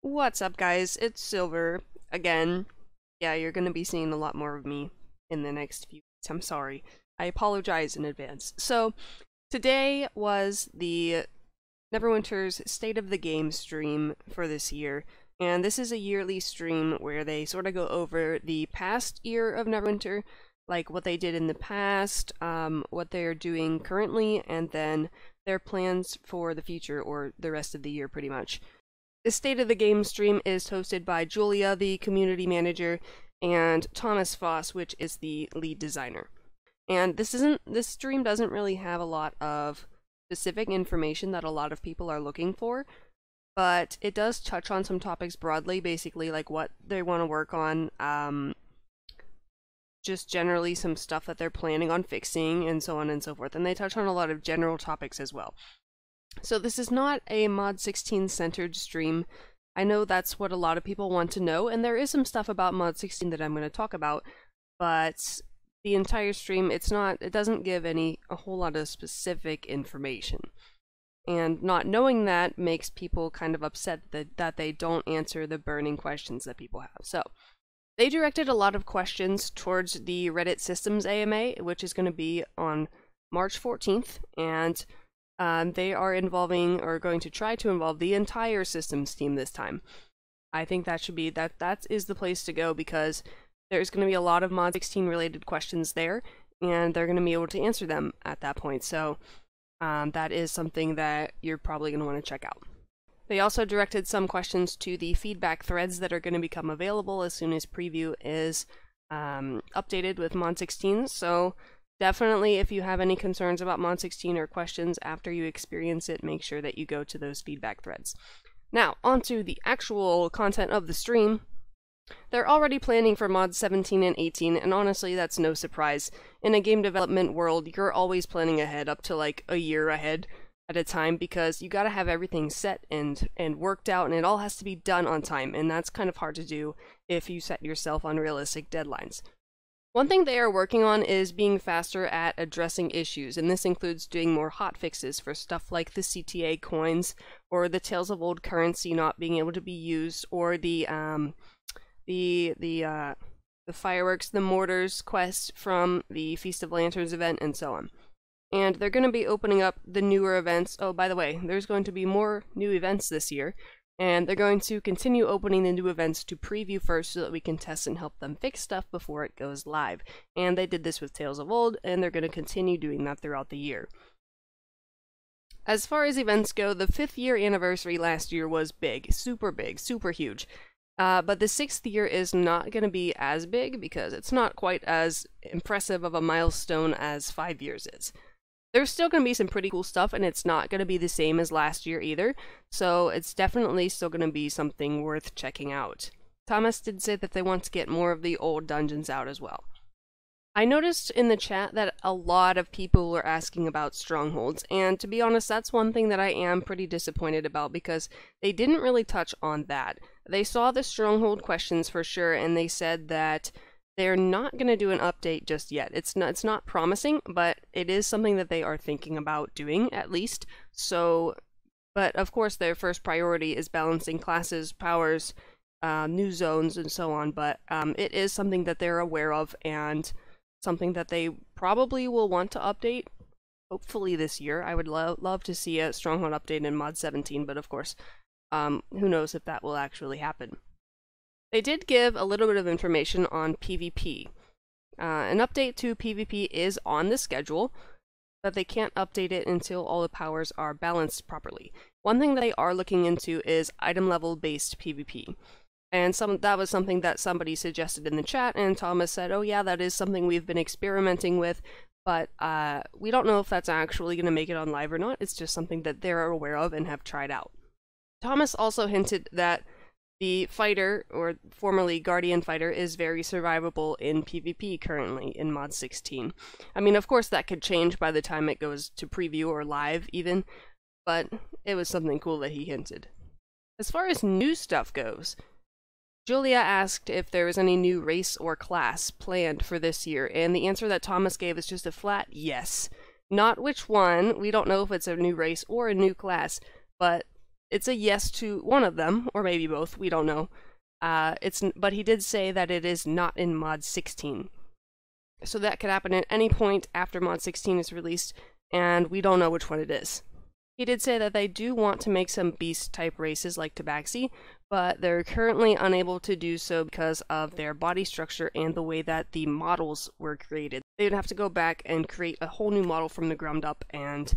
What's up, guys? It's Silver again. Yeah, you're gonna be seeing a lot more of me in the next few weeks. I'm sorry. I apologize in advance. So, today was the Neverwinter's State of the Game stream for this year, and this is a yearly stream where they sort of go over the past year of Neverwinter, like what they did in the past, what they're doing currently, and then their plans for the future or the rest of the year, pretty much. The State of the Game stream is hosted by Julia, the community manager, and Thomas Foss, which is the lead designer. And this stream doesn't really have a lot of specific information that a lot of people are looking for, but it does touch on some topics broadly, basically like what they want to work on, just generally some stuff that they're planning on fixing, and so on and so forth. And they touch on a lot of general topics as well. So this is not a Mod 16 centered stream. I know that's what a lot of people want to know, and there is some stuff about Mod 16 that I'm going to talk about, but the entire stream, it doesn't give a whole lot of specific information. And not knowing that makes people kind of upset that they don't answer the burning questions that people have. So, they directed a lot of questions towards the Reddit Systems AMA, which is going to be on March 14th, and they are going to try to involve the entire systems team this time. I think that is the place to go, because there's going to be a lot of Mod 16 related questions there, and they're going to be able to answer them at that point. So that is something that you're probably going to want to check out. They also directed some questions to the feedback threads that are going to become available as soon as preview is updated with Mod 16. So definitely, if you have any concerns about Mod 16 or questions after you experience it, make sure that you go to those feedback threads. Now, onto the actual content of the stream. They're already planning for Mods 17 and 18, and honestly, that's no surprise. In a game development world, you're always planning ahead, up to like a year ahead at a time, because you gotta have everything set and worked out, and it all has to be done on time, and that's kind of hard to do if you set yourself unrealistic deadlines. One thing they are working on is being faster at addressing issues, and this includes doing more hotfixes for stuff like the CTA coins, or the Tales of Old currency not being able to be used, or the fireworks, the mortars quest from the Feast of Lanterns event, and so on. And they're going to be opening up the newer events. Oh, by the way, there's going to be more new events this year, and they're going to continue opening the new events to preview first so that we can test and help them fix stuff before it goes live. And they did this with Tales of Old, and they're going to continue doing that throughout the year. As far as events go, the 5th year anniversary last year was big, super huge. But the 6th year is not going to be as big because it's not quite as impressive of a milestone as 5 years is. There's still going to be some pretty cool stuff, and it's not going to be the same as last year either, so it's definitely still going to be something worth checking out. Thomas did say that they want to get more of the old dungeons out as well. I noticed in the chat that a lot of people were asking about strongholds, and to be honest, that's one thing that I am pretty disappointed about, because they didn't really touch on that. They saw the stronghold questions for sure, and they said that they're not going to do an update just yet. It's not promising, but it is something that they are thinking about doing, at least. So, but of course their first priority is balancing classes, powers, new zones, and so on, but it is something that they're aware of, and something that they probably will want to update, hopefully this year. I would love to see a stronghold update in Mod 17, but of course, who knows if that will actually happen. They did give a little bit of information on PvP. An update to PvP is on the schedule, but they can't update it until all the powers are balanced properly. One thing they are looking into is item level based PvP. And that was something that somebody suggested in the chat, and Thomas said, oh yeah, that is something we've been experimenting with, but we don't know if that's actually going to make it on live or not. It's just something that they're aware of and have tried out. Thomas also hinted that the fighter, or formerly Guardian fighter, is very survivable in PvP currently in Mod 16. I mean, of course that could change by the time it goes to preview or live even, but it was something cool that he hinted. As far as new stuff goes, Julia asked if there was any new race or class planned for this year, and the answer that Thomas gave is just a flat yes. Not which one, we don't know if it's a new race or a new class, but it's a yes to one of them, or maybe both, we don't know. But he did say that it is not in Mod 16. So that could happen at any point after Mod 16 is released, and we don't know which one it is. He did say that they do want to make some beast-type races like Tabaxi, but they're currently unable to do so because of their body structure and the way that the models were created. They would have to go back and create a whole new model from the ground up, and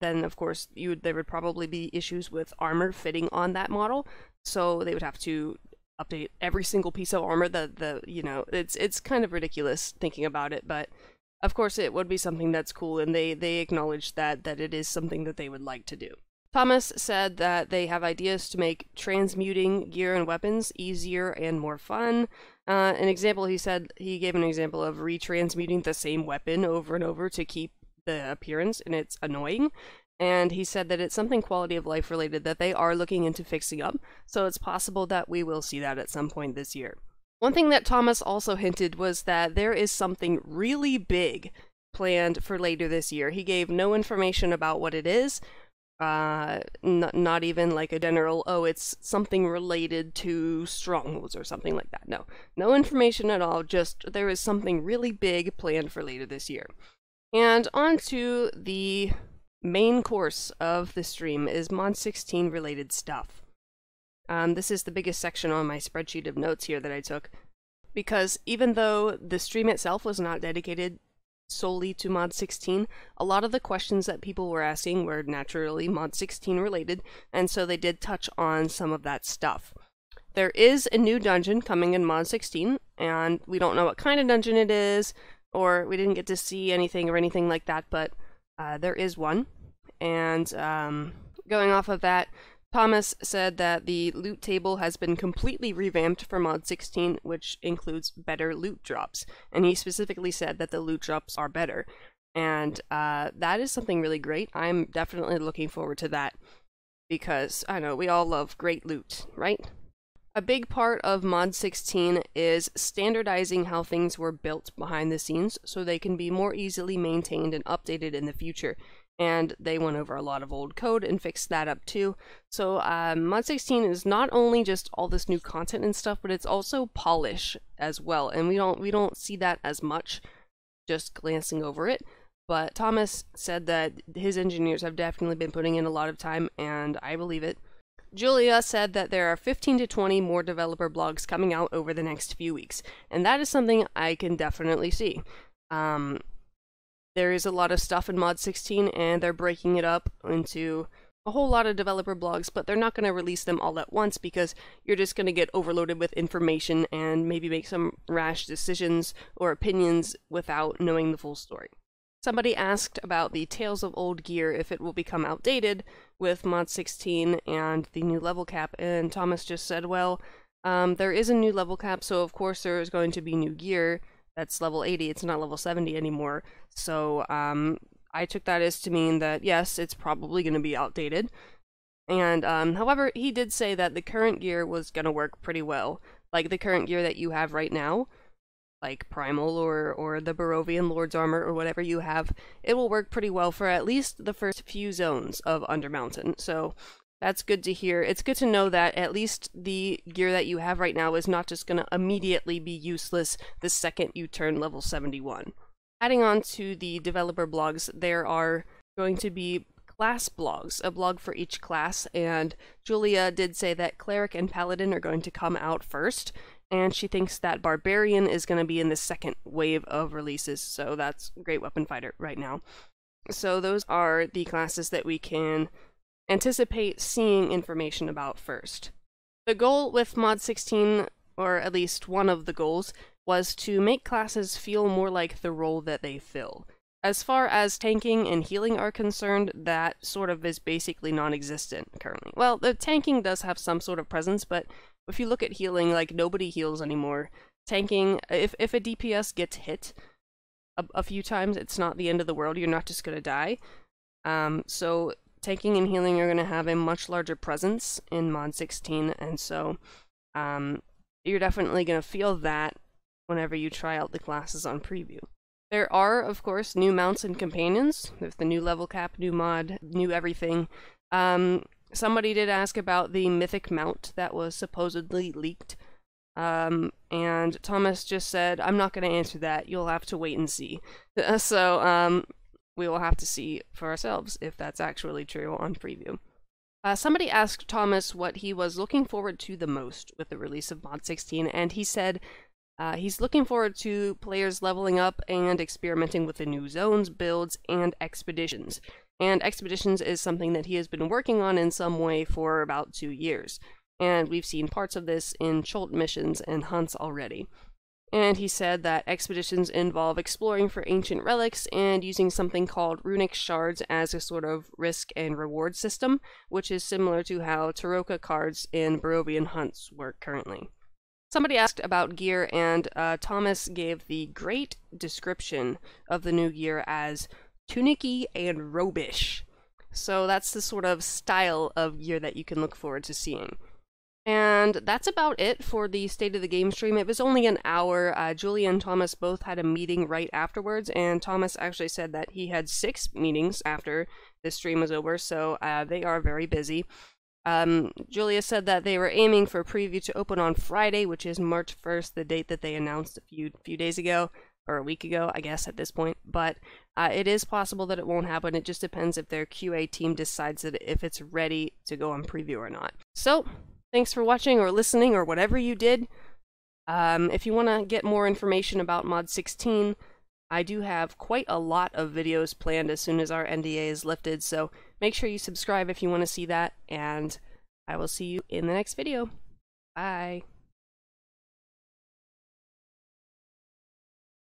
then, of course, there would probably be issues with armor fitting on that model, so they would have to update every single piece of armor. It's kind of ridiculous thinking about it, but of course it would be something that's cool, and they acknowledge that it is something that they would like to do. Thomas said that they have ideas to make transmuting gear and weapons easier and more fun. He gave an example of retransmuting the same weapon over and over to keep the appearance, and it's annoying. And he said that it's something quality of life related that they are looking into fixing up, so it's possible that we will see that at some point this year. One thing that Thomas also hinted was that there is something really big planned for later this year. He gave no information about what it is, not even like a general, it's something related to strongholds or something like that. No information at all, just there is something really big planned for later this year. And on to the main course of the stream is Mod 16 related stuff. This is the biggest section on my spreadsheet of notes here that I took, because even though the stream itself was not dedicated solely to Mod 16, a lot of the questions that people were asking were naturally Mod 16 related, and so they did touch on some of that stuff. There is a new dungeon coming in Mod 16, and we don't know what kind of dungeon it is, or we didn't get to see anything or anything like that, but there is one. And going off of that, Thomas said that the loot table has been completely revamped for Mod 16, which includes better loot drops. And he specifically said that the loot drops are better. And that is something really great. I'm definitely looking forward to that, because, I know, we all love great loot, right? A big part of Mod 16 is standardizing how things were built behind the scenes so they can be more easily maintained and updated in the future. And they went over a lot of old code and fixed that up too. So Mod 16 is not only just all this new content and stuff, but it's also polish as well. And we don't see that as much just glancing over it. But Thomas said that his engineers have definitely been putting in a lot of time, and I believe it. Julia said that there are 15 to 20 more developer blogs coming out over the next few weeks, and that is something I can definitely see. There is a lot of stuff in Mod 16, and they're breaking it up into a whole lot of developer blogs, but they're not going to release them all at once because you're just going to get overloaded with information and maybe make some rash decisions or opinions without knowing the full story. Somebody asked about the Tales of Old Gear, if it will become outdated with Mod 16 and the new level cap, and Thomas just said, well, there is a new level cap, so of course there is going to be new gear. That's level 80, it's not level 70 anymore, so I took that as to mean that, yes, it's probably going to be outdated. And, however, he did say that the current gear was going to work pretty well. Like the current gear that you have right now, like Primal or the Barovian Lord's Armor or whatever you have, it will work pretty well for at least the first few zones of Undermountain. So that's good to hear. It's good to know that at least the gear that you have right now is not just going to immediately be useless the second you turn level 71. Adding on to the developer blogs, there are going to be class blogs, a blog for each class, and Julia did say that Cleric and Paladin are going to come out first, and she thinks that Barbarian is going to be in the second wave of releases, so that's Great Weapon Fighter right now. So those are the classes that we can anticipate seeing information about first. The goal with Mod 16, or at least one of the goals, was to make classes feel more like the role that they fill. As far as tanking and healing are concerned, that sort of is basically non-existent currently. Well, the tanking does have some sort of presence, but if you look at healing, like, nobody heals anymore. Tanking, if a DPS gets hit a few times, it's not the end of the world, you're not just gonna die. So tanking and healing are gonna have a much larger presence in Mod 16, and so you're definitely gonna feel that whenever you try out the classes on preview. There are, of course, new mounts and companions. There's the new level cap, new mod, new everything. Somebody did ask about the mythic mount that was supposedly leaked. And Thomas just said, I'm not going to answer that. You'll have to wait and see. So, we will have to see for ourselves if that's actually true on preview. Somebody asked Thomas what he was looking forward to the most with the release of Mod 16, and he said he's looking forward to players leveling up and experimenting with the new zones, builds, and expeditions. And expeditions is something that he has been working on in some way for about 2 years. And we've seen parts of this in Chult missions and hunts already. And he said that expeditions involve exploring for ancient relics and using something called runic shards as a sort of risk and reward system, which is similar to how Taroka cards in Barovian hunts work currently. Somebody asked about gear, and Thomas gave the great description of the new gear as tunicky and robish. So that's the sort of style of gear that you can look forward to seeing. And that's about it for the State of the Game stream. It was only an hour. Julia and Thomas both had a meeting right afterwards, and Thomas actually said that he had 6 meetings after the stream was over, so they are very busy. Julia said that they were aiming for preview to open on Friday, which is March 1st, the date that they announced a few days ago, or a week ago, I guess, at this point. But it is possible that it won't happen. It just depends if their QA team decides that if it's ready to go on preview or not. So, thanks for watching or listening or whatever you did. If you want to get more information about Mod 16, I do have quite a lot of videos planned as soon as our NDA is lifted, so make sure you subscribe if you want to see that, and I will see you in the next video. Bye!